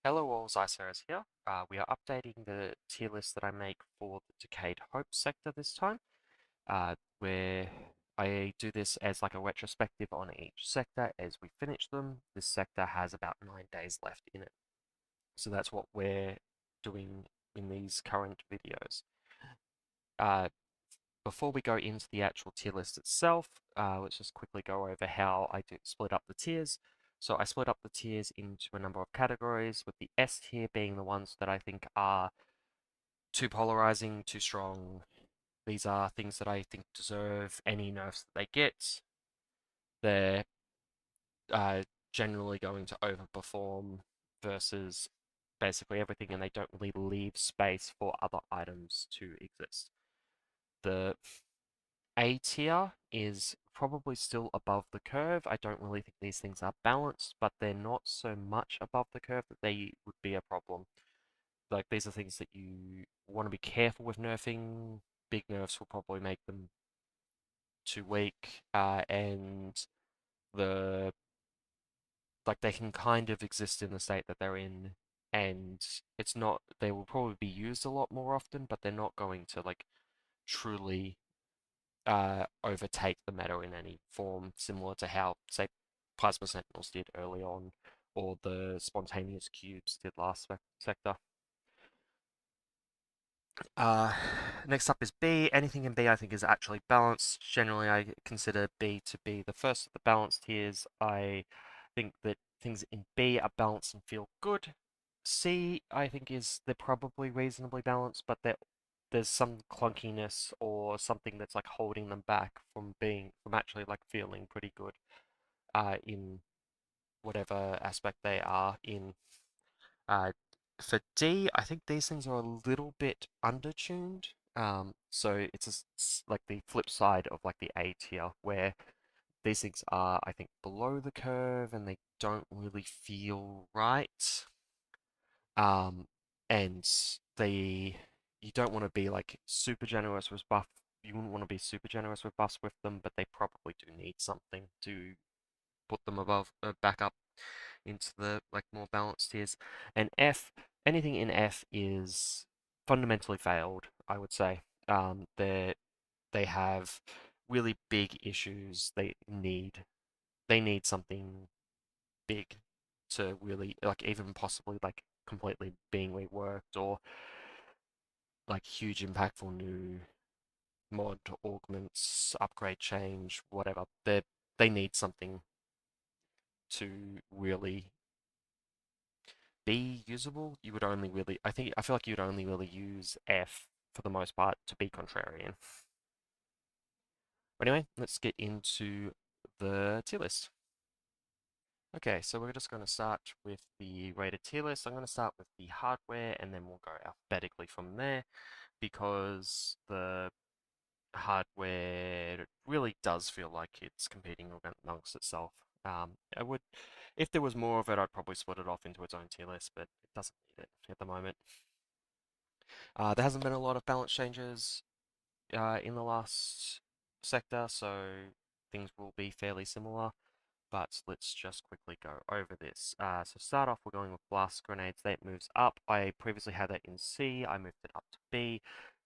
Hello all, Zyceres here. We are updating the tier list that I make for the Decayed Hope sector this time, where I do this as like a retrospective on each sector as we finish them. This sector has about 9 days left in it. So that's what we're doing in these current videos. Uh, Before we go into the actual tier list itself, let's just quickly go over how I do split up the tiers. So I split up the tiers into a number of categories, with the S tier being the ones that I think are too polarizing, too strong. These are things that I think deserve any nerfs that they get. They're uh, generally going to overperform versus basically everything, and they don't really leave space for other items to exist. The A tier is probably still above the curve. I don't really think these things are balanced, but they're not so much above the curve that they would be a problem. Like, these are things that you want to be careful with nerfing. Big nerfs will probably make them too weak, and the like they can kind of exist in the state that they're in, and it's not. They will probably be used a lot more often, but they're not going to like truly overtake the meta in any form, similar to how, say, Plasma Sentinels did early on, or the Spontaneous Cubes did last sector. Uh, Next up is B. Anything in B I think is actually balanced. Generally, I consider B to be the first of the balanced tiers. I think that things in B are balanced and feel good. C, I think they're probably reasonably balanced, but there's some clunkiness or something that's like holding them back from actually like feeling pretty good in whatever aspect they are in. Uh, for D, I think these things are a little bit undertuned. So it's like the flip side of like the A tier, where these things are, I think, below the curve and they don't really feel right. Um, and they, you don't want to be like super generous with buff. You wouldn't want to be super generous with buffs with them, but they probably do need something to put them above, back up into the like more balanced tiers. And F, anything in F is fundamentally failed, I would say. They have really big issues. They need something big to really like even possibly like completely being reworked, or like huge impactful new mod augments, upgrade change, whatever. They need something to really be usable. You would only really, I feel like you'd only really use F for the most part to be contrarian. But anyway, let's get into the tier list. Okay, so we're just going to start with the rated tier list. I'm going to start with the hardware and then we'll go alphabetically from there, because the hardware really does feel like it's competing amongst itself. I would, if there was more of it, I'd probably split it off into its own tier list, but it doesn't need it at the moment. There hasn't been a lot of balance changes in the last sector, so things will be fairly similar. But let's just quickly go over this. So start off, we're going with blast grenades. That moves up. I previously had that in C. I moved it up to B.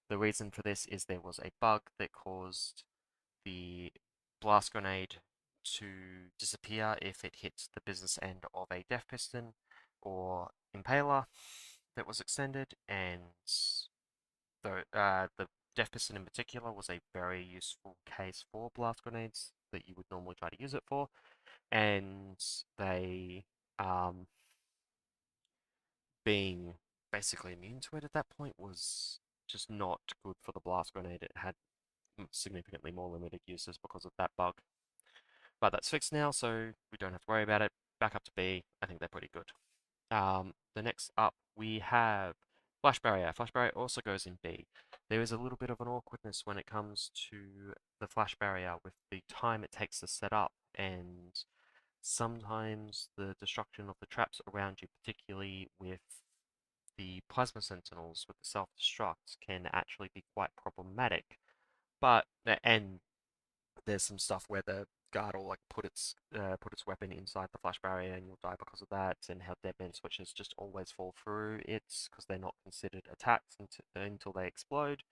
The reason for this is there was a bug that caused the blast grenade to disappear if it hits the business end of a death piston or impaler that was extended, and the death piston in particular was a very useful case for blast grenades that you would normally try to use it for, and they um, being basically immune to it at that point was just not good for the blast grenade. It had significantly more limited uses because of that bug. But that's fixed now, so we don't have to worry about it. Back up to B. I think they're pretty good. The next up, we have Flash Barrier. Flash Barrier also goes in B. There is a little bit of an awkwardness when it comes to the Flash Barrier with the time it takes to set up, and sometimes the destruction of the traps around you, particularly with the Plasma Sentinels with the self-destruct, can actually be quite problematic. And there's some stuff where the guard or like put its weapon inside the flash barrier and you'll die because of that, and how deadman switches just always fall through it because they're not considered attacks until they explode.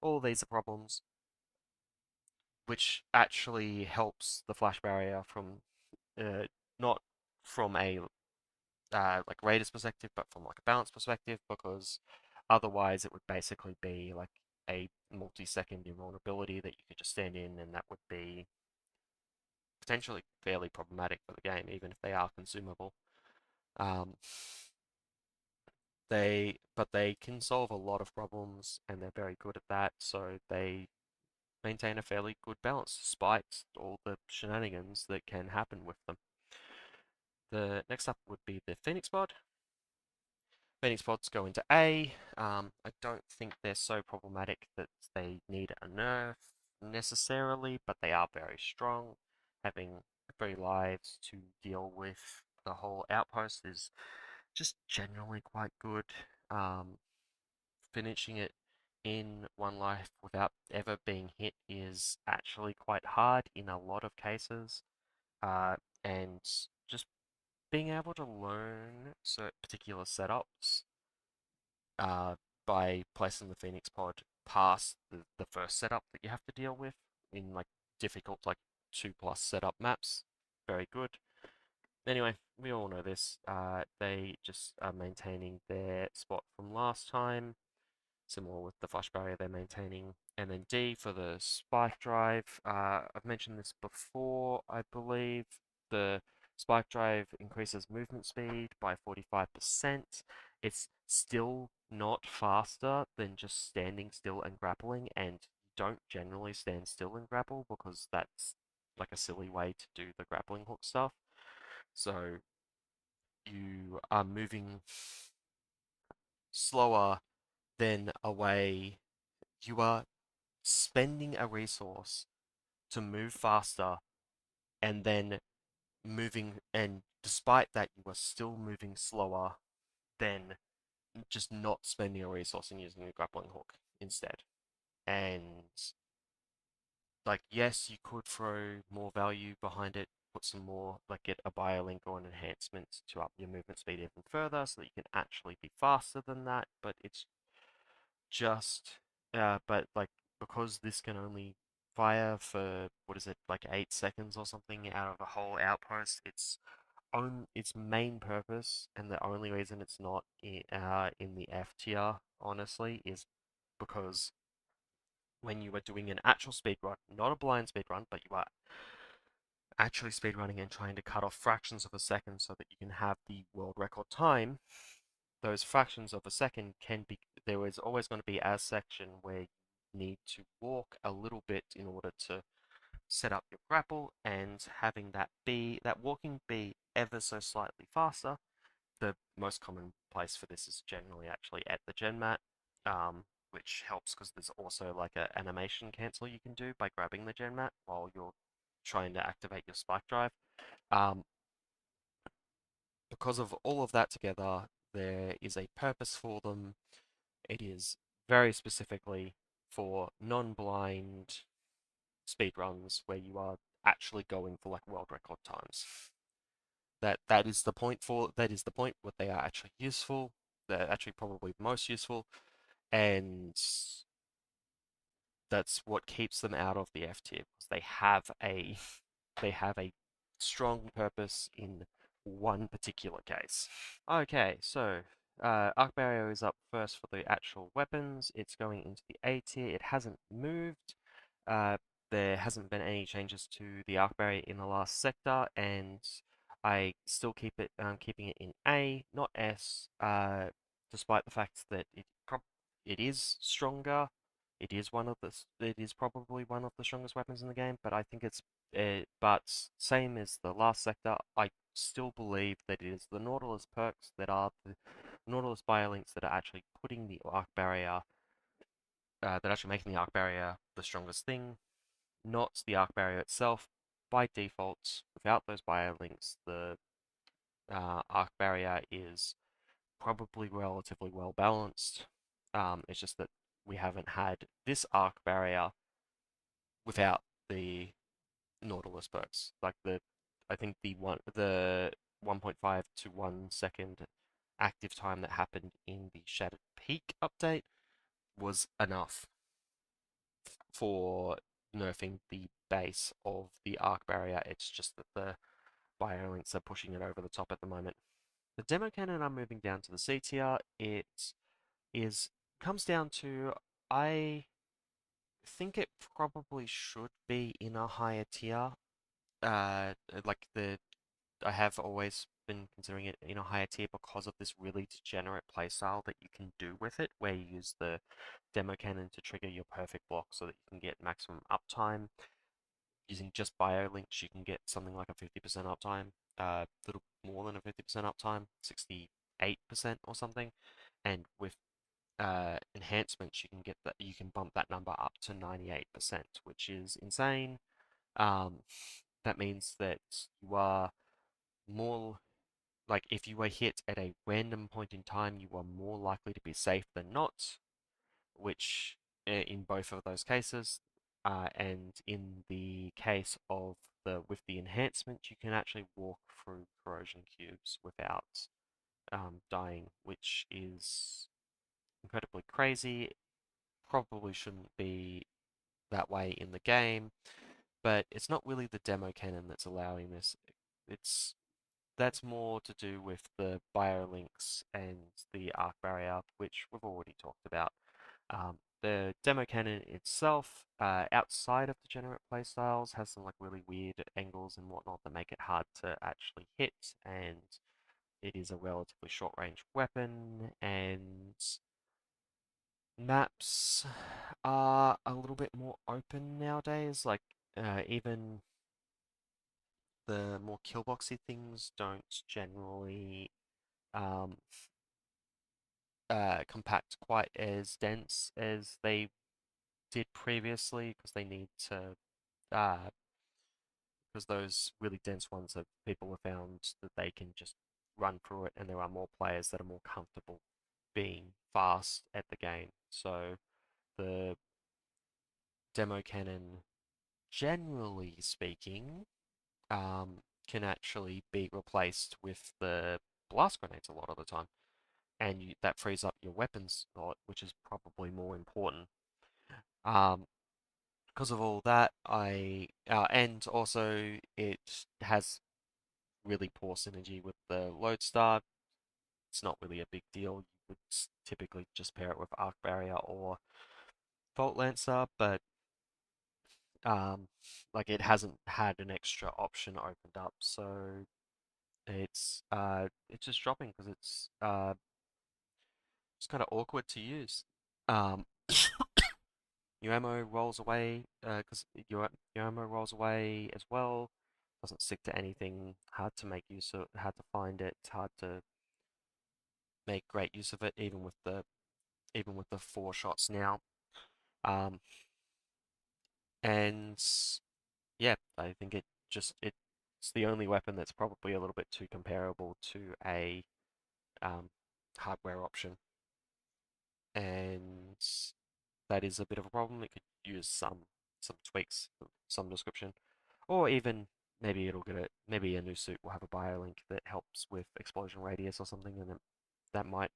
All these are problems, which actually helps the flash barrier from not from a like Raiders perspective, but from like a balance perspective, because otherwise it would basically be like a multi-second invulnerability that you could just stand in, and that would be potentially fairly problematic for the game, even if they are consumable. Um, but they can solve a lot of problems, and they're very good at that. So they maintain a fairly good balance despite all the shenanigans that can happen with them. The next up would be the Phoenix Pod. Phoenix Pods go into A. I don't think they're so problematic that they need a nerf necessarily, but they are very strong. Having 3 lives to deal with the whole outpost is just generally quite good. Finishing it in 1 life without ever being hit is actually quite hard in a lot of cases. And just being able to learn particular setups uh, by placing the Phoenix Pod past the first setup that you have to deal with in like difficult like 2+ setup maps. Very good. Anyway, we all know this. They just are maintaining their spot from last time, similar with the flash barrier they're maintaining. And then D for the spike drive. I've mentioned this before, I believe. The spike drive increases movement speed by 45%. It's still not faster than just standing still and grappling, and you don't generally stand still and grapple because that's like a silly way to do the grappling hook stuff. So you are moving slower than a way you are spending a resource to move faster and then moving, and despite that, you are still moving slower than just not spending a resource and using a grappling hook instead. And like, yes, you could throw more value behind it, put some more, like get a biolink or an enhancement to up your movement speed even further so that you can actually be faster than that, but it's just, but like, because this can only fire for, what is it, like 8 seconds or something out of a whole outpost, its main purpose and the only reason it's not in the F tier, honestly, is because when you are doing an actual speed run, not a blind speed run, but you are actually speedrunning and trying to cut off fractions of a second so that you can have the world record time, those fractions of a second can be, there is always going to be a section where you need to walk a little bit in order to set up your grapple, and having that walking be ever so slightly faster. The most common place for this is generally actually at the gen mat, which helps because there's also like an animation cancel you can do by grabbing the gen mat while you're trying to activate your spike drive. Um, because of all of that together, there is a purpose for them. It is very specifically for non-blind speedruns where you are actually going for like world record times. That is the point what they are actually useful. They're actually probably most useful, and that's what keeps them out of the F tier because they have a strong purpose in one particular case. Okay, so Arc Barrier is up first for the actual weapons. It's going into the A tier. It hasn't moved. Uh, there hasn't been any changes to the Arc Barrier in the last sector, and I still keeping it in A, not S, despite the fact that it is stronger. It is probably one of the strongest weapons in the game, but I think but same as the last sector, I still believe that it is the Nautilus perks that are the Nautilus biolinks that are actually putting the arc barrier, that are actually making the arc barrier the strongest thing, not the arc barrier itself. By default, without those biolinks, the arc barrier is probably relatively well balanced. It's just that we haven't had this arc barrier without the Nautilus perks. Like I think the 1.5 to 1 second active time that happened in the Shattered Peak update was enough for nerfing the base of the arc barrier. It's just that the biolinks are pushing it over the top at the moment. The demo cannon I'm moving down to the C tier. It is comes down to I think it probably should be in a higher tier. Like I have always been considering it in a higher tier because of this really degenerate playstyle that you can do with it, where you use the demo cannon to trigger your perfect block so that you can get maximum uptime. Using just biolinks, you can get something like a 50% uptime, little more than a 50% uptime, 68% or something. And with enhancements, you can bump that number up to 98%, which is insane. Um, that means that you are more like if you were hit at a random point in time, you are more likely to be safe than not, which in both of those cases, and in the case of with the enhancement, you can actually walk through corrosion cubes without dying, which is incredibly crazy. Probably shouldn't be that way in the game, but it's not really the demo cannon that's allowing this. It's That's more to do with the biolinks and the arc barrier, which we've already talked about. The demo cannon itself, outside of degenerate playstyles, has some like really weird angles and whatnot that make it hard to actually hit, and it is a relatively short range weapon, and maps are a little bit more open nowadays. Like even the more killboxy things don't generally um, compact quite as dense as they did previously because they need to uh, because those really dense ones that people have found that they can just run through it, and there are more players that are more comfortable being fast at the game. So the demo cannon, generally speaking, can actually be replaced with the blast grenades a lot of the time, and that frees up your weapons slot, which is probably more important. Um, because of all that, and also it has really poor synergy with the Lodestar. It's not really a big deal. You would typically just pair it with Arc Barrier or Vault Lancer, but um, like it hasn't had an extra option opened up, so it's just dropping because it's kind of awkward to use. Um, your ammo rolls away because your ammo rolls away as well. Doesn't stick to anything. Hard to make use of. Hard to find it. Hard to make great use of it, even with the 4 shots now. Um, and yeah, I think it's the only weapon that's probably a little bit too comparable to a um, hardware option, and that is a bit of a problem. It could use some tweaks of some description, or even maybe a new suit will have a biolink that helps with explosion radius or something, and that might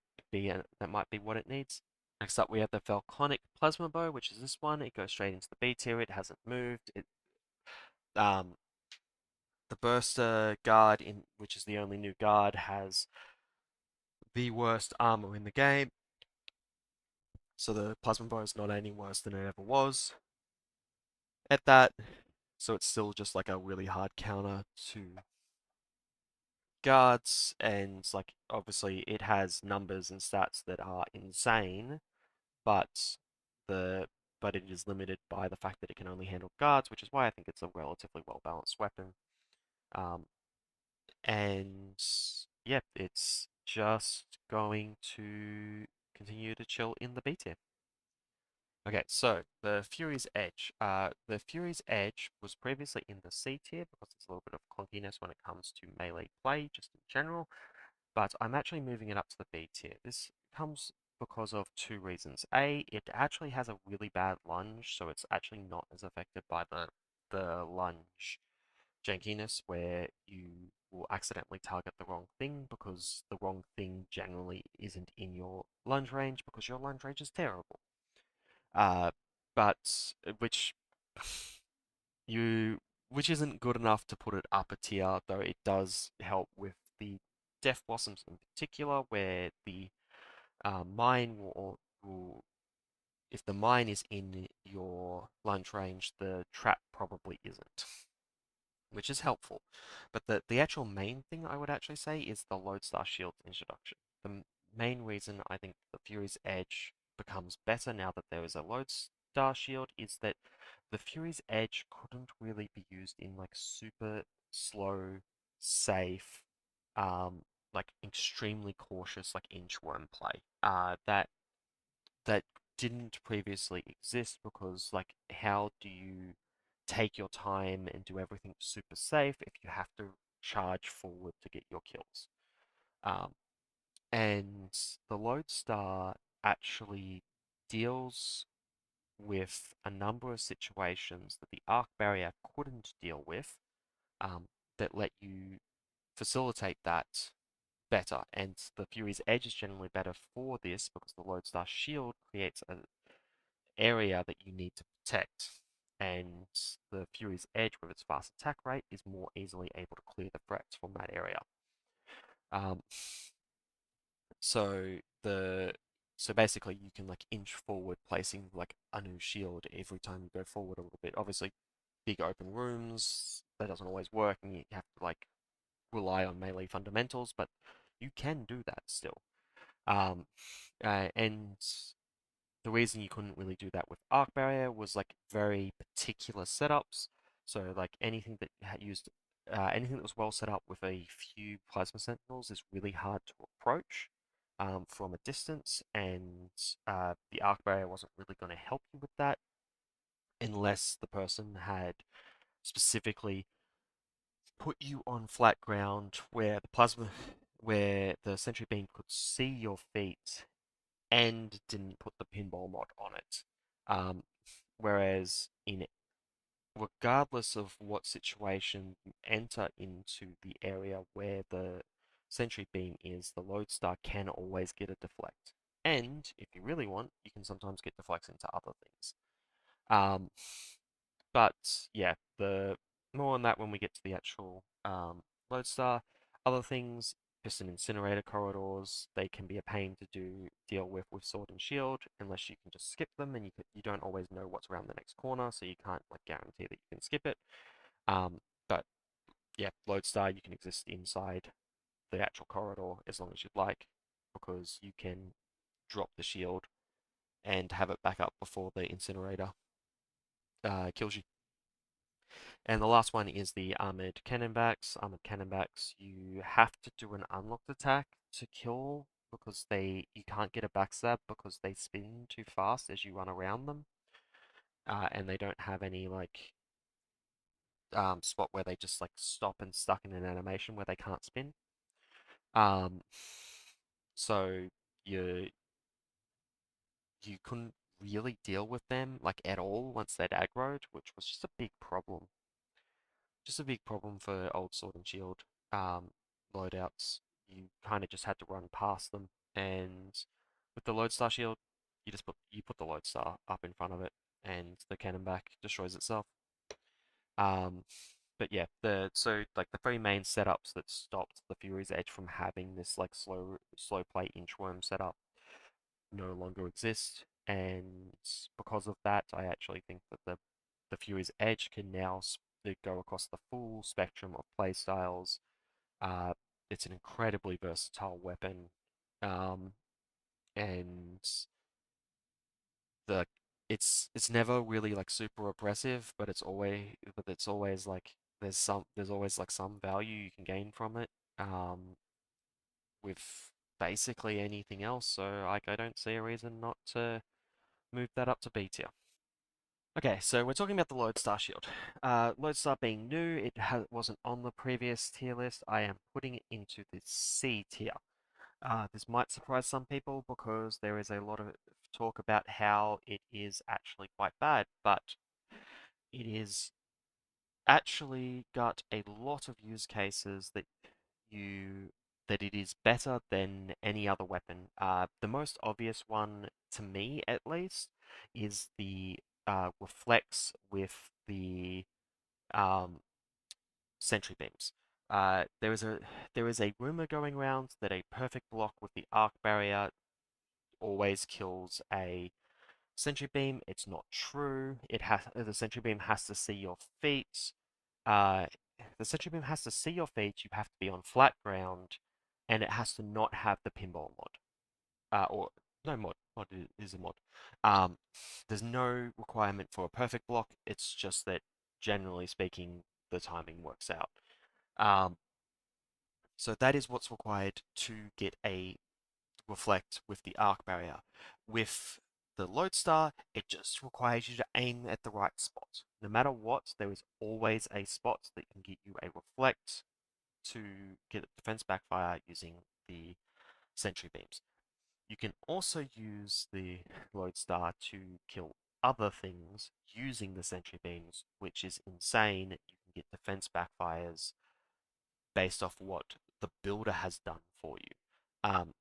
be what it needs. Next up, we have the Falconic Plasmabow, which is this one. It goes straight into the B tier. It hasn't moved. Um, the Burster guard, which is the only new guard, has the worst armor in the game. So the Plasmabow is not any worse than it ever was at that. So it's still just like a really hard counter to guards, and like obviously it has numbers and stats that are insane, but the but it is limited by the fact that it can only handle guards, which is why I think it's a relatively well balanced weapon. Um, and yeah, it's just going to continue to chill in the B tier. Okay, so the Fury's Edge. The Fury's Edge was previously in the C tier because there's a little bit of clunkiness when it comes to melee play, just in general. But I'm actually moving it up to the B tier. This comes because of 2 reasons. A, it actually has a really bad lunge, so it's actually not as affected by the the lunge jankiness where you will accidentally target the wrong thing because the wrong thing generally isn't in your lunge range because your lunge range is terrible. Uh, but which you which isn't good enough to put it up a tier, though it does help with the Death Blossoms in particular, where the mine will if the mine is in your lunge range, the trap probably isn't, which is helpful. But the actual main thing I would actually say is the Lodestar Shield's introduction. The main reason I think the Fury's Edge becomes better now that there is a Lodestar Shield is that the Fury's Edge couldn't really be used in like super slow, safe, like extremely cautious like inchworm play. That didn't previously exist because like how do you take your time and do everything super safe if you have to charge forward to get your kills? Um, and the Lodestar actually deals with a number of situations that the Arc Barrier couldn't deal with, that let you facilitate that better. And the Fury's Edge is generally better for this because the Lodestar Shield creates an area that you need to protect. And the Fury's Edge, with its fast attack rate, is more easily able to clear the threats from that area. Um, so the so basically you can like inch forward, placing like a new shield every time you go forward a little bit. Obviously, big open rooms that doesn't always work, and you have to like rely on melee fundamentals, but you can do that still. Um, and the reason you couldn't really do that with Arc Barrier was like very particular setups. So like anything that used anything that was well set up with a few Plasma Sentinels is really hard to approach from a distance, and the Arc Barrier wasn't really going to help you with that unless the person had specifically put you on flat ground where the Sentry Beam could see your feet and didn't put the pinball mod on it. Um, whereas in regardless of what situation you enter into the area where the sentry beam is, the Lodestar can always get a deflect. And if you really want, you can sometimes get deflects into other things. Um, but yeah, the more on that when we get to the actual Lodestar. Other things, piston incinerator corridors, they can be a pain to deal with Sword and Shield, unless you can just skip them, and you don't always know what's around the next corner, so you can't like guarantee that you can skip it. Um, but yeah, Lodestar, you can exist inside the actual corridor as long as you'd like, because you can drop the shield and have it back up before the incinerator kills you. And the last one is the Armored Cannonbacks. Armored Cannonbacks, you have to do an unlocked attack to kill because you can't get a backstab because they spin too fast as you run around them. And they don't have any like spot where they just like stop and stuck in an animation where they can't spin. Um, so you you couldn't really deal with them like at all once they'd aggroed, which was just a big problem. Just a big problem for old Sword and Shield loadouts. You kind of just had to run past them, and with the Lodestar Shield, you put the Lodestar up in front of it, and the Cannonback destroys itself. Um, but yeah, the three main setups that stopped the Fury's Edge from having this like slow play inchworm setup no longer exist, and because of that, I actually think that the Fury's Edge can now go across the full spectrum of playstyles. Uh, it's an incredibly versatile weapon, um, and the it's never really like super oppressive, but it's always like there's always like some value you can gain from it. With basically anything else, so like I don't see a reason not to move that up to B tier. Okay, so we're talking about the Lodestar Shield. Lodestar being new, wasn't on the previous tier list. I am putting it into the C tier. This might surprise some people because there is a lot of talk about how it is actually quite bad, but it is actually got a lot of use cases you that it is better than any other weapon. The most obvious one, to me at least, is the reflex with the um, sentry beams. There is a rumor going around that a perfect block with the arc barrier always kills a sentry beam. It's not true. The sentry beam has to see your feet. Uh, the sentry beam has to see your feet. You have to be on flat ground, and it has to not have the pinball mod. Or no mod. Is a mod. Um, there's no requirement for a perfect block. It's just that generally speaking, the timing works out. Um, so that is what's required to get a reflect with the arc barrier. With the Lodestar, it just requires you to aim at the right spot. No matter what, there is always a spot that can get you a reflect to get a defense backfire using the sentry beams. You can also use the Lodestar to kill other things using the sentry beams, which is insane. You can get defense backfires based off what the builder has done for you.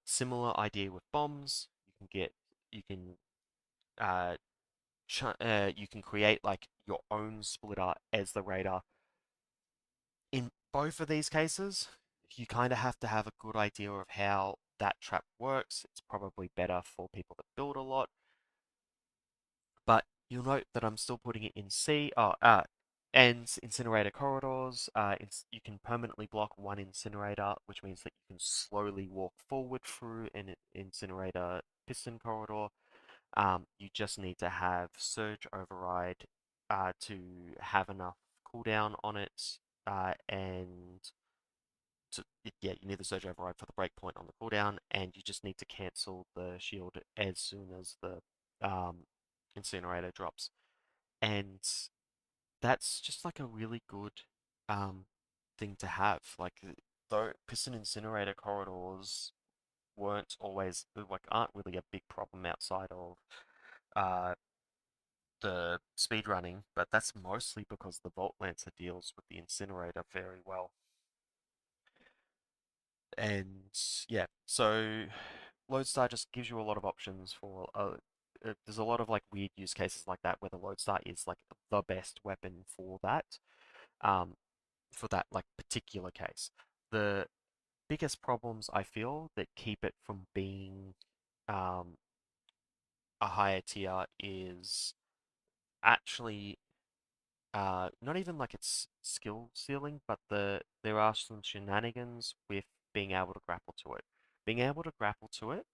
Similar idea with bombs. You can uh, you can create like your own splitter as the raider. In both of these cases, you kind of have to have a good idea of how that trap works. It's probably better for people that build a lot, but you'll note that I'm still putting it in C. And incinerator corridors. You can permanently block one incinerator, which means that you can slowly walk forward through an incinerator piston corridor. You just need to have Surge Override to have enough cooldown on it, and yeah, you need the Surge Override for the breakpoint on the cooldown, and you just need to cancel the shield as soon as the incinerator drops. And that's just like a really good um, thing to have. Like, though piston incinerator corridors weren't always like aren't really a big problem outside of uh, the speed running, but that's mostly because the Volt Lancer deals with the incinerator very well. And yeah, so Lodestar just gives you a lot of options for there's a lot of like weird use cases like that where the Lodestar is like the best weapon um for that like particular case. The biggest problems I feel that keep it from being um a higher tier is actually not even like its skill ceiling, but there are some shenanigans with being able to grapple to it. Being able to grapple to it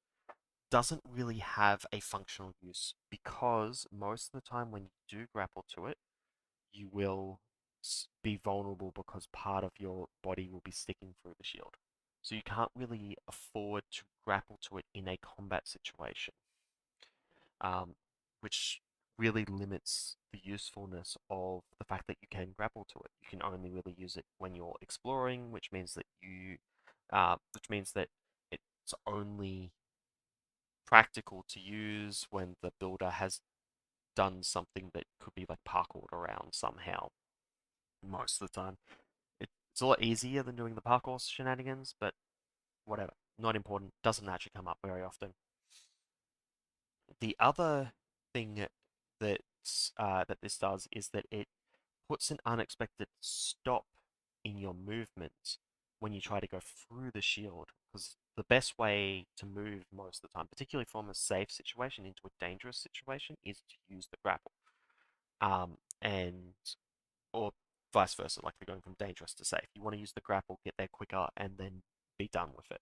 doesn't really have a functional use because most of the time when you do grapple to it, you will be vulnerable because part of your body will be sticking through the shield. So you can't really afford to grapple to it in a combat situation, um, which really limits the usefulness of the fact that you can grapple to it. You can only really use it when you're exploring, which means that it's only practical to use when the builder has done something that could be like parkoured around somehow. Most of the time, it's a lot easier than doing the parkour shenanigans, but whatever, not important. Doesn't actually come up very often. The other thing that this does is that it puts an unexpected stop in your movement when you try to go through the shield. Because the best way to move most of the time, particularly from a safe situation into a dangerous situation, is to use the grapple. And or vice versa, like we're going from dangerous to safe. You want to use the grapple, get there quicker, and then be done with it.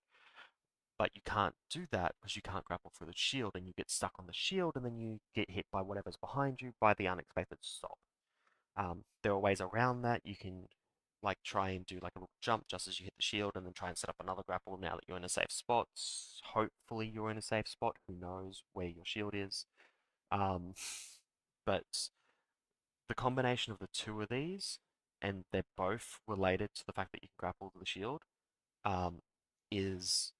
But you can't do that because you can't grapple through the shield, and you get stuck on the shield, and then you get hit by whatever's behind you by the unexpected stop. There are ways around that. You can like try and do like a little jump just as you hit the shield, and then try and set up another grapple now that you're in a safe spot. Hopefully you're in a safe spot. Who knows where your shield is? Um, but the combination of the two of these, and they're both related to the fact that you can grapple to the shield, um, is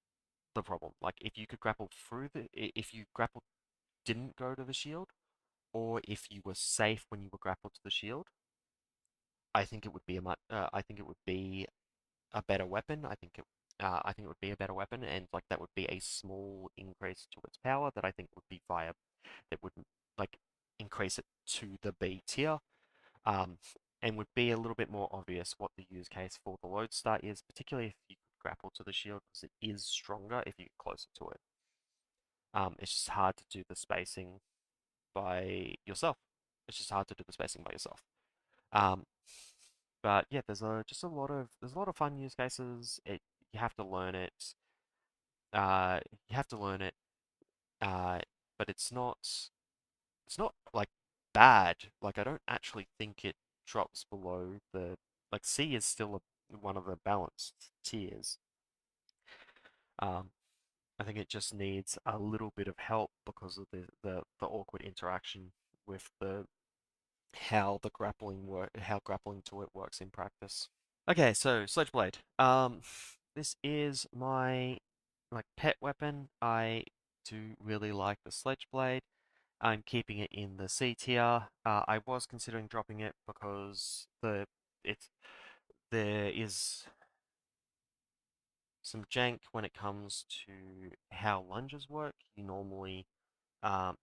the problem. Like if you could grapple through if you grapple didn't go to the shield, or if you were safe when you were grappled to the shield, I think it would be I think it would be a better weapon. I think it would be a better weapon, and like that would be a small increase to its power that I think would be viable. That would like increase it to the B tier, um, and would be a little bit more obvious what the use case for the Lodestar is, particularly if you could grapple to the shield, because it is stronger if you get closer to it. It's just hard to do the spacing by yourself. It's just hard to do the spacing by yourself. Um, but yeah, there's a lot of fun use cases. You have to learn it. You have to learn it. Uh, but it's not like bad. Like I don't actually think it drops below the like C is still one of the balanced tiers. Um, I think it just needs a little bit of help because of the awkward interaction with the how grappling to it works in practice. Okay, so Sledge Blade. This is my like pet weapon. I do really like the Sledge Blade. I'm keeping it in the C tier. I was considering dropping it because it's there is some jank when it comes to how lunges work. You normally um,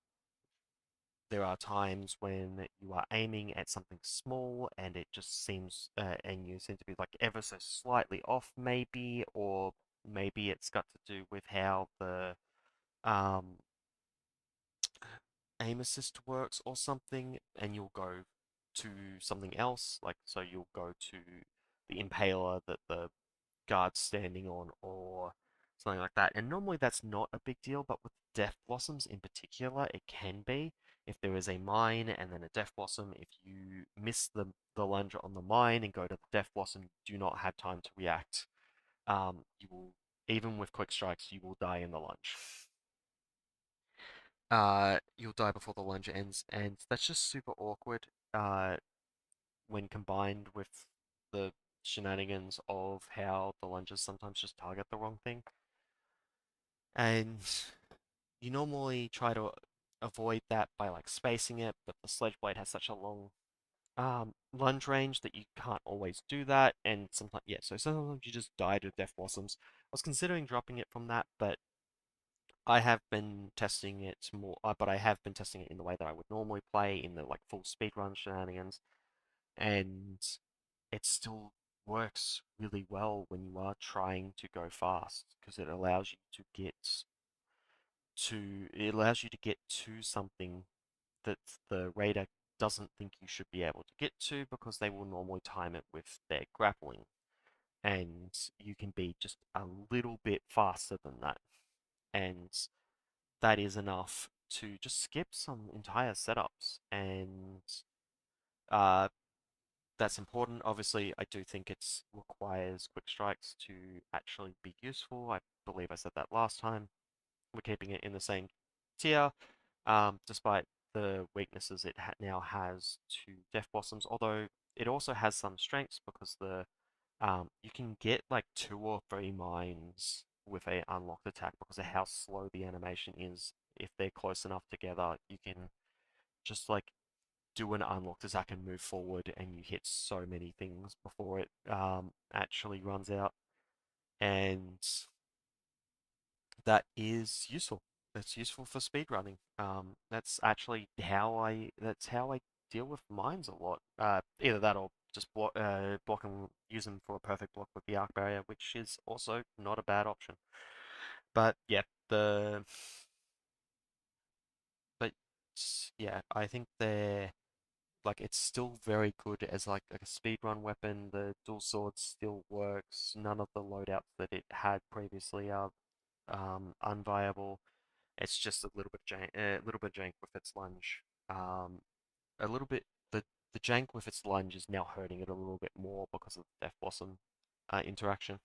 there are times when you are aiming at something small and it just seems and you seem to be like ever so slightly off maybe, or maybe it's got to do with how the um, aim assist works or something, and you'll go to something else, like so you'll go to the impaler that the guard's standing on or something like that. And normally that's not a big deal, but with Death Blossoms in particular, it can be. If there is a mine and then a Death Blossom, if you miss the lunge on the mine and go to the Death Blossom, you do not have time to react. You will, even with quick strikes, you will die in the lunge. You'll die before the lunge ends, and that's just super awkward. When combined with the shenanigans of how the lunges sometimes just target the wrong thing. And you normally try to avoid that by like spacing it, but the Sledge Blade has such a long lunge range that you can't always do that. And sometimes, yeah, so sometimes you just die to Death Blossoms. I was considering dropping it from that, but I have been testing it more, but I have been testing it in the way that I would normally play in the like full speedrun shenanigans, and it still works really well when you are trying to go fast because it allows you to get to something that the raider doesn't think you should be able to get to because they will normally time it with their grappling, and you can be just a little bit faster than that, and that is enough to just skip some entire setups, and uh, that's important. Obviously, I do think it requires quick strikes to actually be useful. I believe I said that last time. We're keeping it in the same tier, despite the weaknesses it now has to Death Blossoms, although it also has some strengths because you can get like 2 or 3 mines with a unlocked attack because of how slow the animation is. If they're close enough together, you can just like do an unlocked attack and move forward, and you hit so many things before it actually runs out, and that is useful. That's useful for speedrunning. That's how I deal with mines a lot. Either that or just block and use them for a perfect block with the arc barrier, which is also not a bad option. But yeah, but yeah, I think they're like it's still very good as like a speedrun weapon. The dual sword still works. None of the loadouts that it had previously are unviable. It's just a little bit jank with its lunge. A little bit the jank with its lunge is now hurting it a little bit more because of the Death Blossom interaction,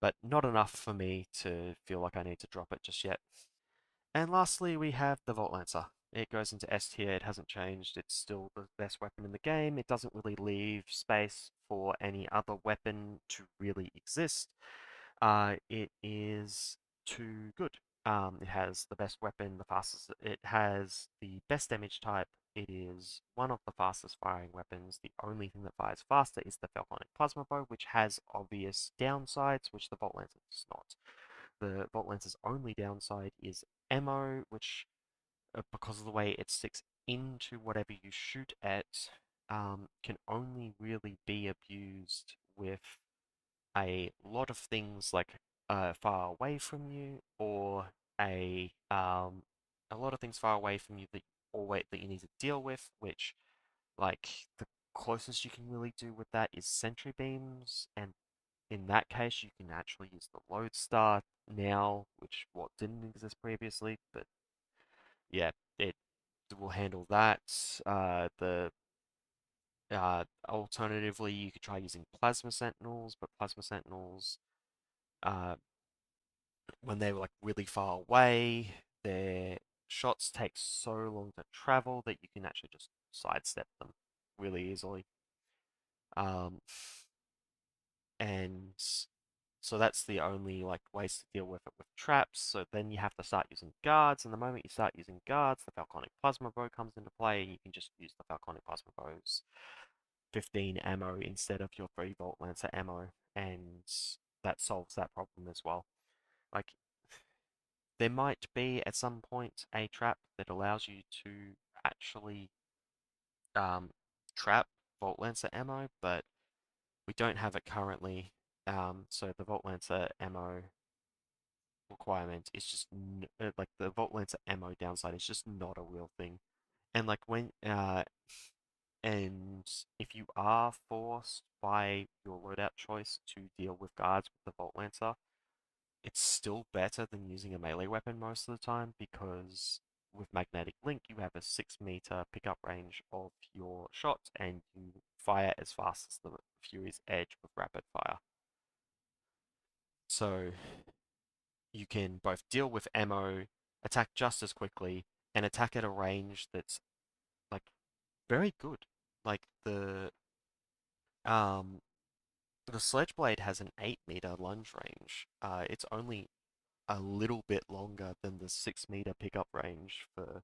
but not enough for me to feel like I need to drop it just yet. And lastly, we have the Volt Lancer. It goes into S tier, it hasn't changed, it's still the best weapon in the game. It doesn't really leave space for any other weapon to really exist. It is too good. It has the best weapon, the fastest. It has the best damage type. It is one of the fastest firing weapons. The only thing that fires faster is the Falconic Plasmabow, which has obvious downsides, which the Volt Lancer does not. The Volt Lancer's only downside is ammo, which, because of the way it sticks into whatever you shoot at, can only really be abused with a lot of things like far away from you, or a lot of things far away from you that that you need to deal with, which, like, the closest you can really do with that is sentry beams, and in that case you can actually use the Lodestar now, which what didn't exist previously, but yeah, it will handle that. The Alternatively, you could try using Plasma Sentinels, but Plasma Sentinels, uh, when they're like really far away, their shots take so long to travel that you can actually just sidestep them really easily. Um, and so that's the only like ways to deal with it with traps. So then you have to start using guards, and the moment you start using guards, the Falconic Plasmabow comes into play, and you can just use the Falconic Plasmabow's 15 ammo instead of your 3 Volt Lancer ammo, and that solves that problem as well. Like, there might be at some point a trap that allows you to actually um, trap Volt Lancer ammo, but we don't have it currently. So the Volt Lancer ammo requirement is just like the Volt Lancer ammo downside is just not a real thing. And like and if you are forced by your loadout choice to deal with guards with the Volt Lancer, it's still better than using a melee weapon most of the time, because with Magnetic Link you have a 6 meter pickup range of your shot and you fire as fast as the Fury's Edge with rapid fire. So you can both deal with ammo, attack just as quickly, and attack at a range that's like very good. Like um the Sledge Blade has an 8 meter lunge range. It's only a little bit longer than the 6 meter pickup range for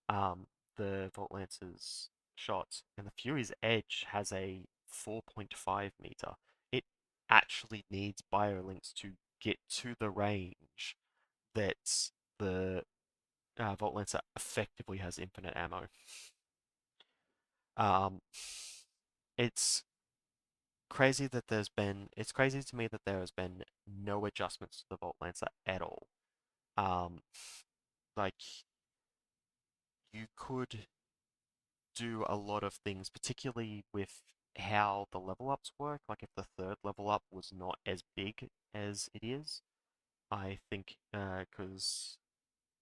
um, the Volt Lancer's shot, and the Fury's Edge has a 4.5 meter. It actually needs biolinks to get to the range that the Volt Lancer effectively has infinite ammo. Um, it's it's crazy to me that there has been no adjustments to the Volt Lancer at all. Um, like, you could do a lot of things, particularly with how the level ups work. Like, if the third level up was not as big as it is, I think, because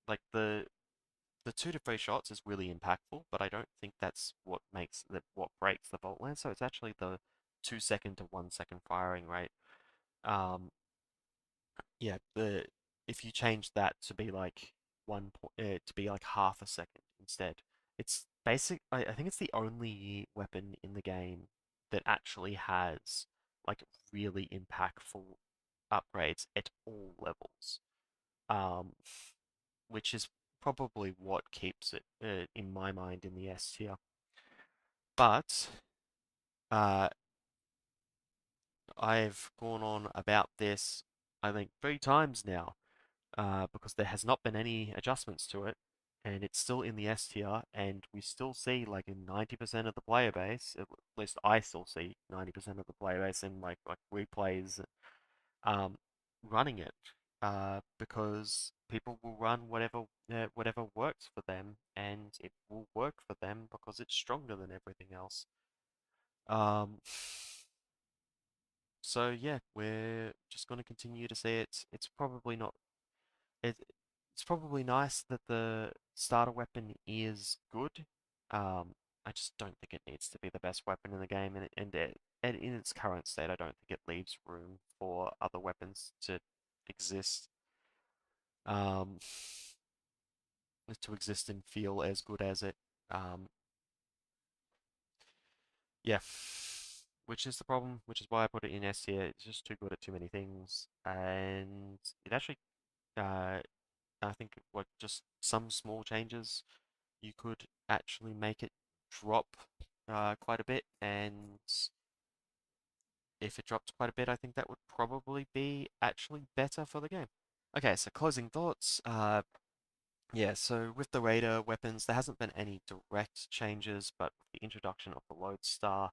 like the 2 to 3 shots is really impactful, but I don't think that's what breaks the Volt Lancer. It's actually the 2 second to 1 second firing rate. Um, yeah, the if you change that to be like to be like half a second instead, it's basic. I think it's the only weapon in the game that actually has like really impactful upgrades at all levels. Um, which is probably what keeps it in my mind in the S tier. But uh, I've gone on about this, I think, 3 times now, because there has not been any adjustments to it, and it's still in the S tier, and we still see like in 90% of the player base, at least I still see 90% of the player base in like replays, um, running it, because people will run whatever works for them, and it will work for them because it's stronger than everything else. Um, so yeah, we're just going to continue to see it. It, it's probably nice that the starter weapon is good. I just don't think it needs to be the best weapon in the game, and in its current state, I don't think it leaves room for other weapons to exist. Um, to exist and feel as good as it. Um, yeah, which is the problem, which is why I put it in S tier. It's just too good at too many things, and it actually uh, I think like just some small changes, you could actually make it drop quite a bit, and if it dropped quite a bit, I think that would probably be actually better for the game. Okay, so closing thoughts. Yeah, so with the Raider weapons, there hasn't been any direct changes, but with the introduction of the Lodestar,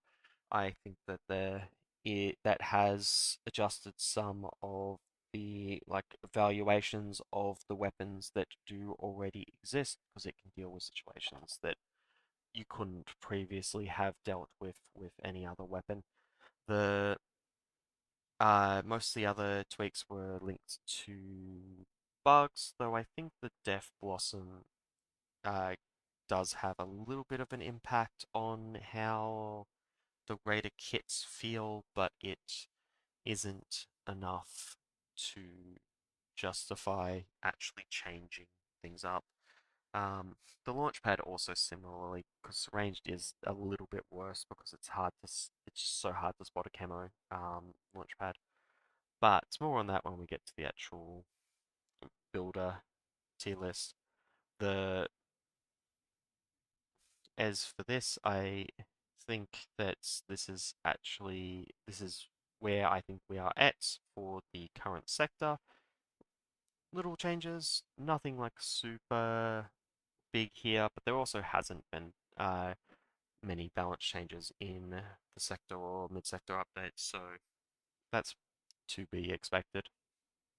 I think that that has adjusted some of the like evaluations of the weapons that do already exist, because it can deal with situations that you couldn't previously have dealt with any other weapon. The Most of the other tweaks were linked to bugs, though I think the Death Blossom uh, does have a little bit of an impact on how the Raider kits feel, but it isn't enough to justify actually changing things up. Um, the launchpad also similarly, because ranged is a little bit worse because it's just so hard to spot a camo launchpad. But it's more on that when we get to the actual builder tier list. The As for this, I think that this is where I think we are at for the current sector. Little changes, nothing like super big here, but there also hasn't been many balance changes in the sector or mid-sector updates, so that's to be expected.